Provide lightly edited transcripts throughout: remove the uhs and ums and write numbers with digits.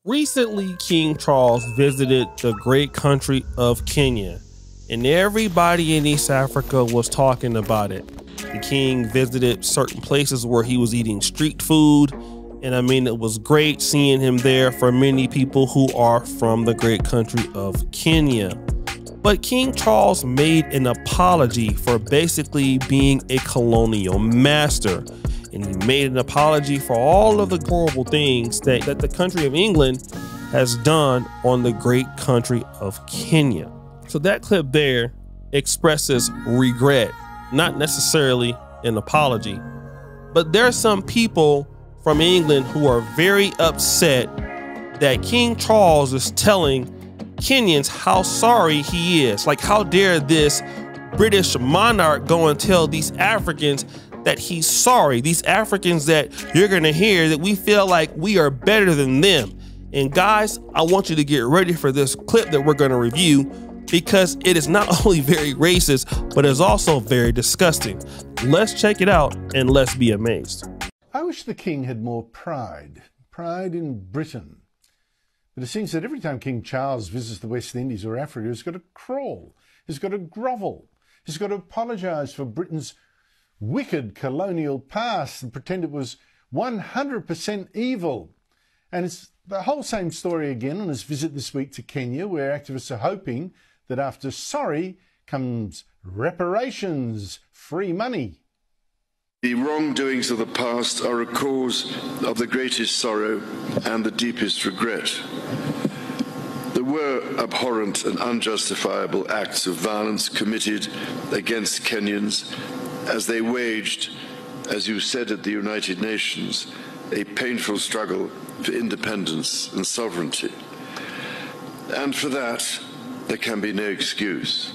Recently, King Charles visited the great country of Kenya, and everybody in East Africa was talking about it. The king visited certain places where he was eating street food, and I mean, it was great seeing him there for many people who are from the great country of Kenya. But King Charles made an apology for basically being a colonial master. And he made an apology for all of the horrible things that the country of England has done on the great country of Kenya. So that clip there expresses regret, not necessarily an apology. But there are some people from England who are very upset that King Charles is telling Kenyans how sorry he is. Like, how dare this British monarch go and tell these Africans that he's sorry. These Africans that you're gonna hear that we feel like we are better than them. And guys, I want you to get ready for this clip that we're gonna review, because it is not only very racist, but it's also very disgusting. Let's check it out and let's be amazed. I wish the king had more pride in Britain. But it seems that every time King Charles visits the West Indies or Africa, he's got to crawl, he's got to grovel, he's got to apologise for Britain's wicked colonial past and pretend it was 100% evil. And it's the whole same story again on his visit this week to Kenya, where activists are hoping that after sorry comes reparations, free money. The wrongdoings of the past are a cause of the greatest sorrow and the deepest regret. There were abhorrent and unjustifiable acts of violence committed against Kenyans as they waged, as you said at the United Nations, a painful struggle for independence and sovereignty. And for that, there can be no excuse.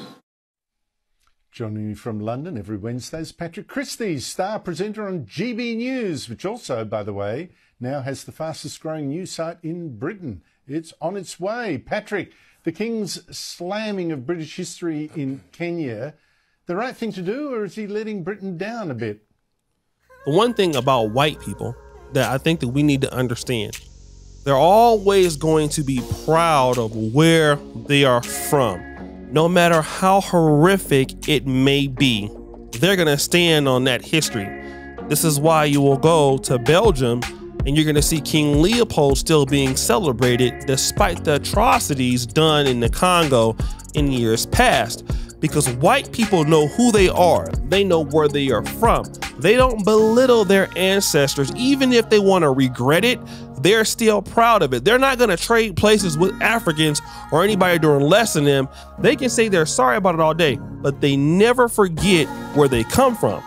Joining me from London every Wednesday is Patrick Christie, star presenter on GB News, which also, by the way, now has the fastest growing news site in Britain. It's on its way. Patrick, the King's slamming of British history in Kenya, the right thing to do, or is he letting Britain down a bit? The one thing about white people that I think that we need to understand, they're always going to be proud of where they are from. No matter how horrific it may be, they're going to stand on that history. This is why you will go to Belgium and you're going to see King Leopold still being celebrated despite the atrocities done in the Congo in years past. Because white people know who they are. They know where they are from. They don't belittle their ancestors. Even if they want to regret it, they're still proud of it. They're not going to trade places with Africans or anybody doing less than them. They can say they're sorry about it all day, but they never forget where they come from.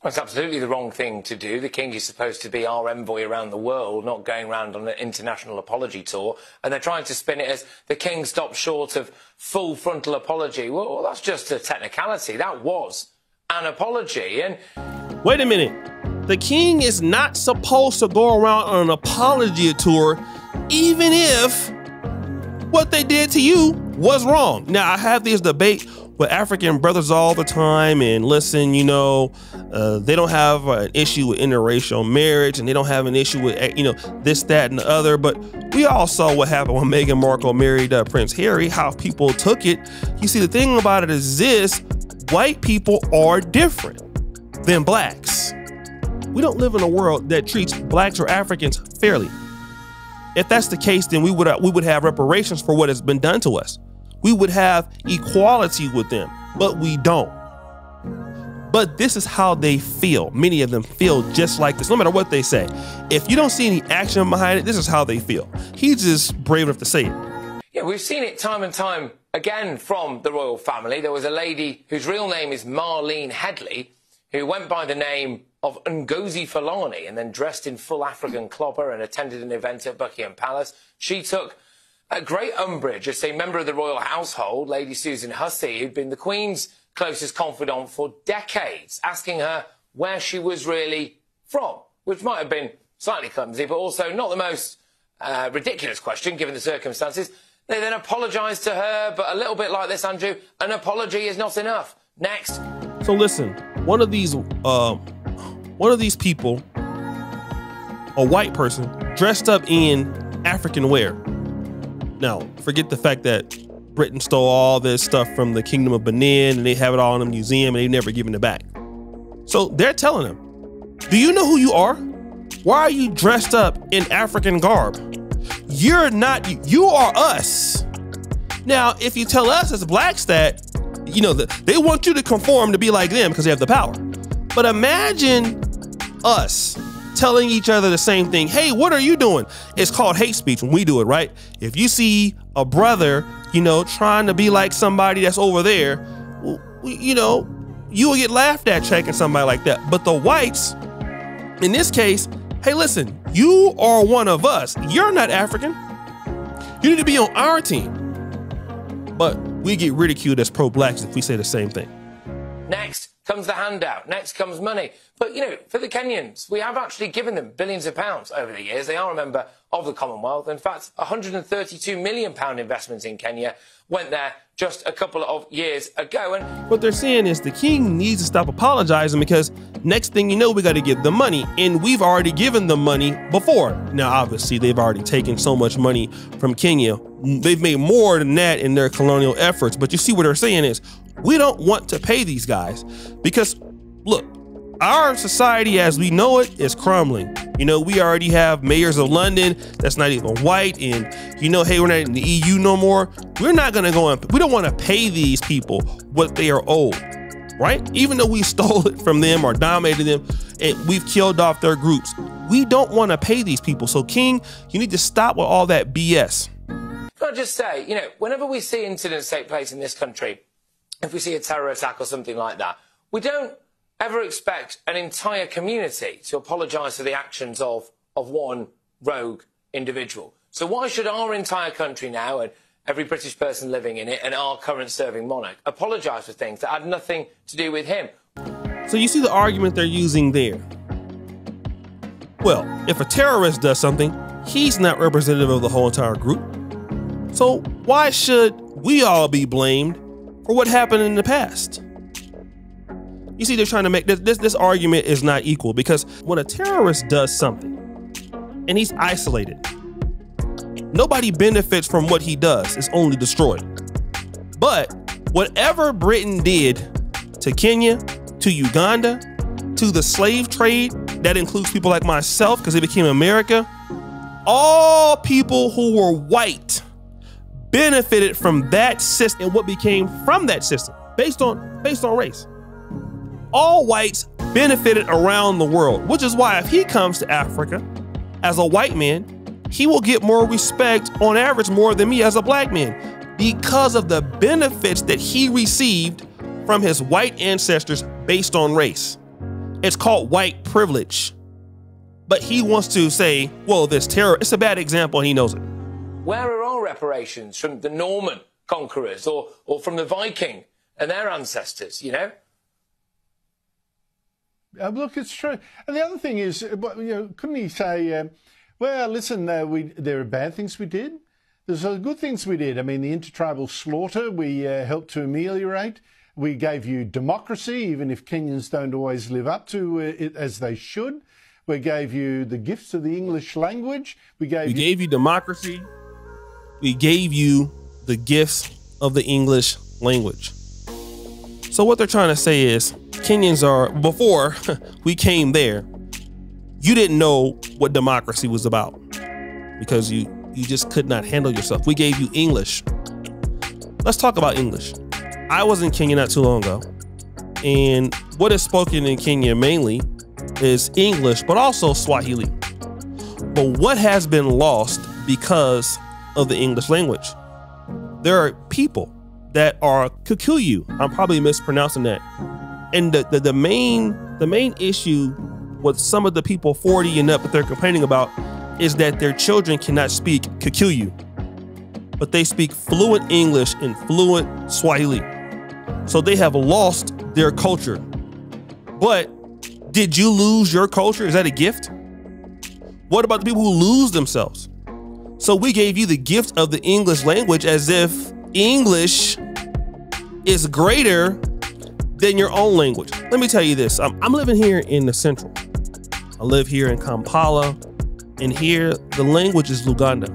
Well, it's absolutely the wrong thing to do. The king is supposed to be our envoy around the world, not going around on an international apology tour. And they're trying to spin it as the king stopped short of full frontal apology. Well, that's just a technicality. That was an apology. And wait a minute. The king is not supposed to go around on an apology tour, even if what they did to you was wrong. Now, I have this debate with African brothers all the time, and listen, you know, they don't have an issue with interracial marriage, and they don't have an issue with, you know, this, that, and the other. But we all saw what happened when Meghan Markle married Prince Harry, how people took it. You see, the thing about it is this: white people are different than blacks. We don't live in a world that treats blacks or Africans fairly. If that's the case, then we would have reparations for what has been done to us. We would have equality with them, but we don't. But this is how they feel. Many of them feel just like this, no matter what they say. If you don't see any action behind it, this is how they feel. He's just brave enough to say it. yeah, we've seen it time and time again from the royal family. There was a lady whose real name is Marlene Headley, who went by the name of Ngozi Fulani and then dressed in full African clobber and attended an event at Buckingham Palace. She took a great umbrage as a member of the royal household, Lady Susan Hussey, who'd been the Queen's closest confidant for decades, asking her where she was really from, which might have been slightly clumsy, but also not the most ridiculous question, given the circumstances. They then apologised to her, but a little bit like this, Andrew, an apology is not enough. Next. So listen, one of these people, a white person, dressed up in African wear. Now, forget the fact that Britain stole all this stuff from the Kingdom of Benin and they have it all in a museum and they've never given it back. So they're telling them, do you know who you are? Why are you dressed up in African garb? You're not, you are us. Now, if you tell us as blacks that, you know, they want you to conform to be like them because they have the power. But imagine us telling each other the same thing. Hey, what are you doing? It's called hate speech when we do it, right? If you see a brother, you know, trying to be like somebody that's over there, you know, you will get laughed at checking somebody like that. But the whites, in this case, hey, listen, you are one of us. You're not African. You need to be on our team. But we get ridiculed as pro-blacks if we say the same thing. Next comes the handout. Next comes money. But, you know, for the Kenyans, we have actually given them billions of pounds over the years. They are a member of the Commonwealth. In fact, £132 million investment in Kenya went there just a couple of years ago. And what they're saying is the king needs to stop apologizing because next thing you know, we got to give them money. And we've already given them money before. Now, obviously, they've already taken so much money from Kenya. They've made more than that in their colonial efforts. But you see what they're saying is we don't want to pay these guys because, look, our society as we know it is crumbling. You know, we already have mayors of London that's not even white. And, you know, hey, we're not in the EU no more. We're not going to go and we don't want to pay these people what they are owed, right? Even though we stole it from them or dominated them and we've killed off their groups, we don't want to pay these people. So, King, you need to stop with all that BS. Can I just say, you know, whenever we see incidents take place in this country, if we see a terror attack or something like that, we don't ever expect an entire community to apologise for the actions of one rogue individual. So why should our entire country now, and every British person living in it, and our current serving monarch, apologise for things that had nothing to do with him? So you see the argument they're using there. Well, if a terrorist does something, he's not representative of the whole entire group. So why should we all be blamed for what happened in the past? You see, they're trying to make this argument is not equal because when a terrorist does something and he's isolated, nobody benefits from what he does. It's only destroyed. But whatever Britain did to Kenya, to Uganda, to the slave trade, that includes people like myself because they became America, all people who were white benefited from that system and what became from that system based on race. All whites benefited around the world, which is why if he comes to Africa as a white man, he will get more respect on average more than me as a black man because of the benefits that he received from his white ancestors based on race. It's called white privilege. But he wants to say, well, this terror, it's a bad example and he knows it. Where are our reparations from the Norman conquerors or from the Viking and their ancestors, you know? Look, it's true. And the other thing is, you know, couldn't he say, well, listen, there are bad things we did. There's good things we did. I mean, the intertribal slaughter we helped to ameliorate. We gave you democracy, even if Kenyans don't always live up to it as they should. We gave you the gifts of the English language. We gave you democracy. We gave you the gifts of the English language. So what they're trying to say is Kenyans are, before we came there, you didn't know what democracy was about because you just could not handle yourself. We gave you English. Let's talk about English. I was in Kenya not too long ago, and what is spoken in Kenya mainly is English, but also Swahili. But what has been lost because of the English language? There are people that are Kikuyu. I'm probably mispronouncing that. And the main issue with some of the people 40 and up that they're complaining about is that their children cannot speak Kikuyu, but they speak fluent English and fluent Swahili. So they have lost their culture. But did you lose your culture? Is that a gift? What about the people who lose themselves? So we gave you the gift of the English language as if English is greater than your own language. Let me tell you this. I'm living here in the central. I live here in Kampala. And here, the language is Luganda.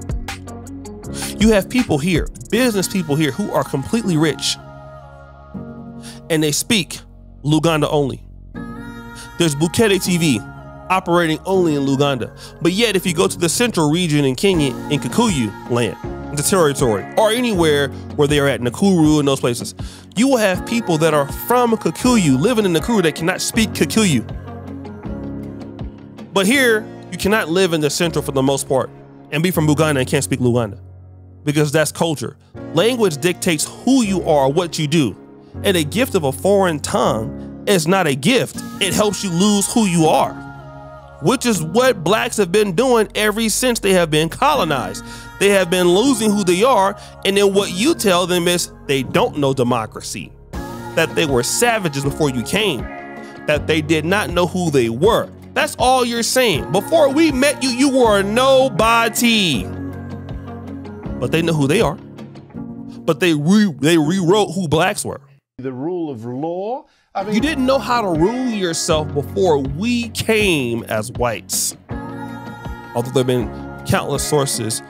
You have people here, business people here, who are completely rich, and they speak Luganda only. There's Bukete TV operating only in Luganda. But yet, if you go to the central region in Kenya, in Kikuyu land, the territory, or anywhere where they are at, Nakuru and those places, you will have people that are from Kikuyu, living in Nakuru, that cannot speak Kikuyu. But here, you cannot live in the central for the most part and be from Buganda and can't speak Luganda, because that's culture. Language dictates who you are, what you do. And a gift of a foreign tongue is not a gift. It helps you lose who you are, which is what blacks have been doing ever since they have been colonized. They have been losing who they are, and then what you tell them is they don't know democracy, that they were savages before you came, that they did not know who they were. That's all you're saying. Before we met you, you were a nobody. But they know who they are. But they rewrote who blacks were. The rule of law. I mean, you didn't know how to rule yourself before we came as whites. Although there have been countless sources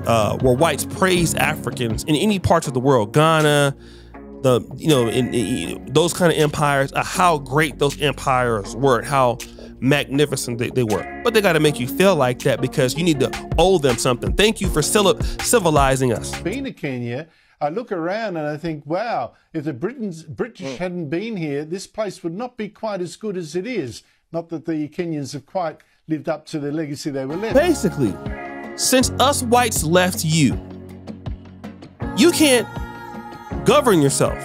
where whites praised Africans in any parts of the world, Ghana, in those kind of empires, how great those empires were, how magnificent they were. But they got to make you feel like that because you need to owe them something. Thank you for civilizing us. Being to Kenya, I look around and I think, wow, if the British hadn't been here, this place would not be quite as good as it is. Not that the Kenyans have quite lived up to the legacy they were left. Basically, since us whites left you, you can't govern yourself.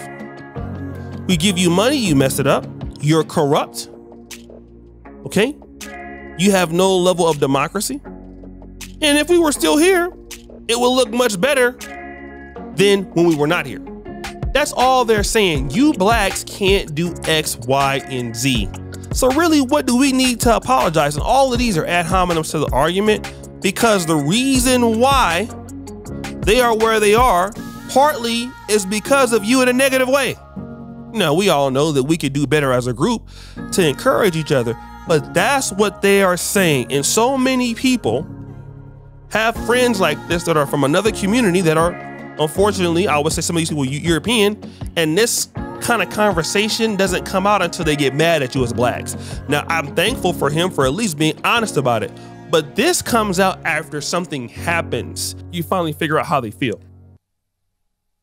We give you money, you mess it up. You're corrupt. Okay? You have no level of democracy. And if we were still here, it would look much better than when we were not here. That's all they're saying. You blacks can't do X, Y, and Z. So really, what do we need to apologize? And all of these are ad hominems to the argument, because the reason why they are where they are partly is because of you in a negative way. Now, we all know that we could do better as a group to encourage each other, but that's what they are saying. And so many people have friends like this that are from another community that are, unfortunately, I would say some of these people are European, and this kind of conversation doesn't come out until they get mad at you as blacks. Now, I'm thankful for him for at least being honest about it, but this comes out after something happens. You finally figure out how they feel.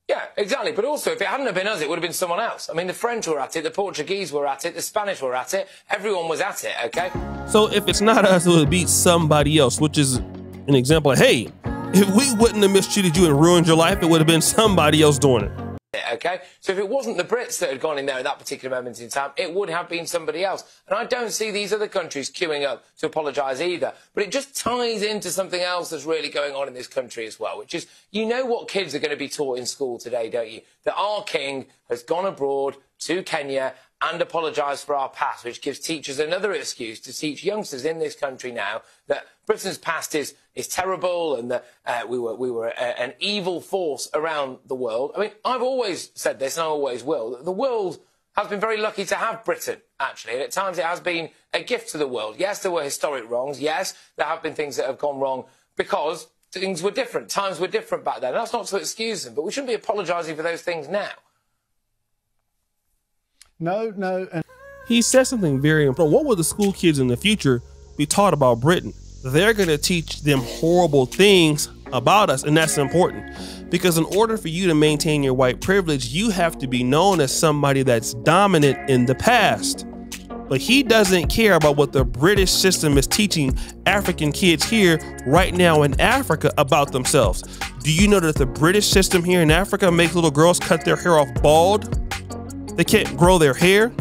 Yeah, exactly. But also, if it hadn't have been us, it would have been someone else. I mean, the French were at it, the Portuguese were at it, the Spanish were at it. Everyone was at it, okay? So if it's not us, it would be somebody else, which is an example of, hey, if we wouldn't have mistreated you and ruined your life, it would have been somebody else doing it. Okay, so if it wasn't the Brits that had gone in there at that particular moment in time, it would have been somebody else. And I don't see these other countries queuing up to apologise either. But it just ties into something else that's really going on in this country as well, which is, you know what kids are going to be taught in school today, don't you? That our king has gone abroad to Kenya and apologised for our past, which gives teachers another excuse to teach youngsters in this country now that Britain's past is terrible and that we were an evil force around the world. I mean, I've always said this, and I always will. The world has been very lucky to have Britain, actually, and at times it has been a gift to the world. Yes, there were historic wrongs. Yes, there have been things that have gone wrong because things were different. Times were different back then. That's not to excuse them, but we shouldn't be apologising for those things now. No. He said something very important. What will the school kids in the future be taught about Britain? They're going to teach them horrible things about us, and that's important. Because in order for you to maintain your white privilege, you have to be known as somebody that's dominant in the past. But he doesn't care about what the British system is teaching African kids here right now in Africa about themselves. Do you know that the British system here in Africa makes little girls cut their hair off bald? They can't grow their hair.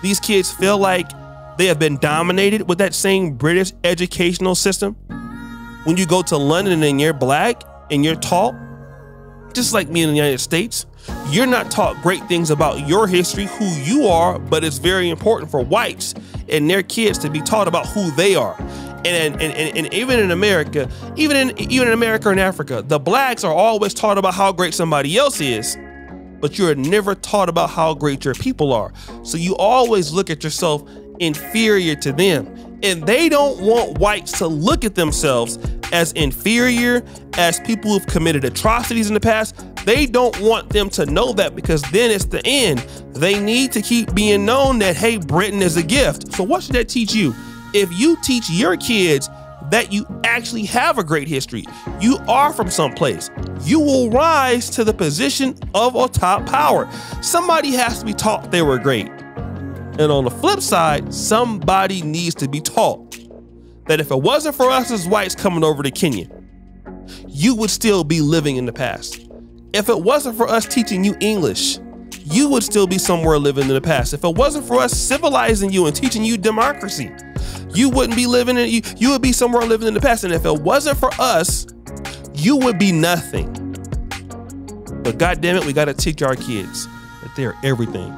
These kids feel like they have been dominated with that same British educational system. When you go to London and you're black and you're taught, just like me in the United States, you're not taught great things about your history, who you are, but it's very important for whites and their kids to be taught about who they are. And even in America, even in America and Africa, the blacks are always taught about how great somebody else is, but you're never taught about how great your people are. So you always look at yourself inferior to them. And they don't want whites to look at themselves as inferior, as people who've committed atrocities in the past. They don't want them to know that, because then it's the end. They need to keep being known that, hey, Britain is a gift. So what should that teach you? If you teach your kids that you actually have a great history, you are from someplace, you will rise to the position of a top power. Somebody has to be taught they were great. And on the flip side, somebody needs to be taught that if it wasn't for us as whites coming over to Kenya, you would still be living in the past. If it wasn't for us teaching you English, you would still be somewhere living in the past. If it wasn't for us civilizing you and teaching you democracy, you wouldn't be living in, you would be somewhere living in the past. And if it wasn't for us, you would be nothing. But God damn it, we got to teach our kids that they're everything.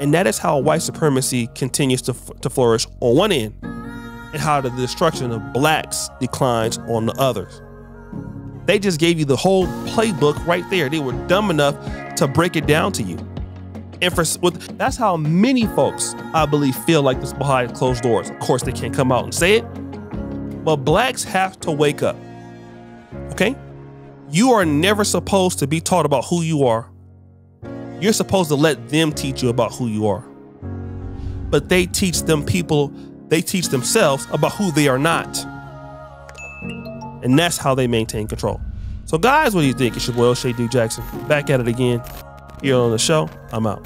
And that is how white supremacy continues to flourish on one end, and how the destruction of blacks declines on the others. They just gave you the whole playbook right there. They were dumb enough to break it down to you. And that's how many folks, I believe, feel like this behind closed doors. Of course, they can't come out and say it, but blacks have to wake up, okay? You are never supposed to be taught about who you are. You're supposed to let them teach you about who you are. But they teach themselves about who they are not. And that's how they maintain control. So guys, what do you think? It's your boy O'Shea Duke Jackson, back at it again here on the show. I'm out.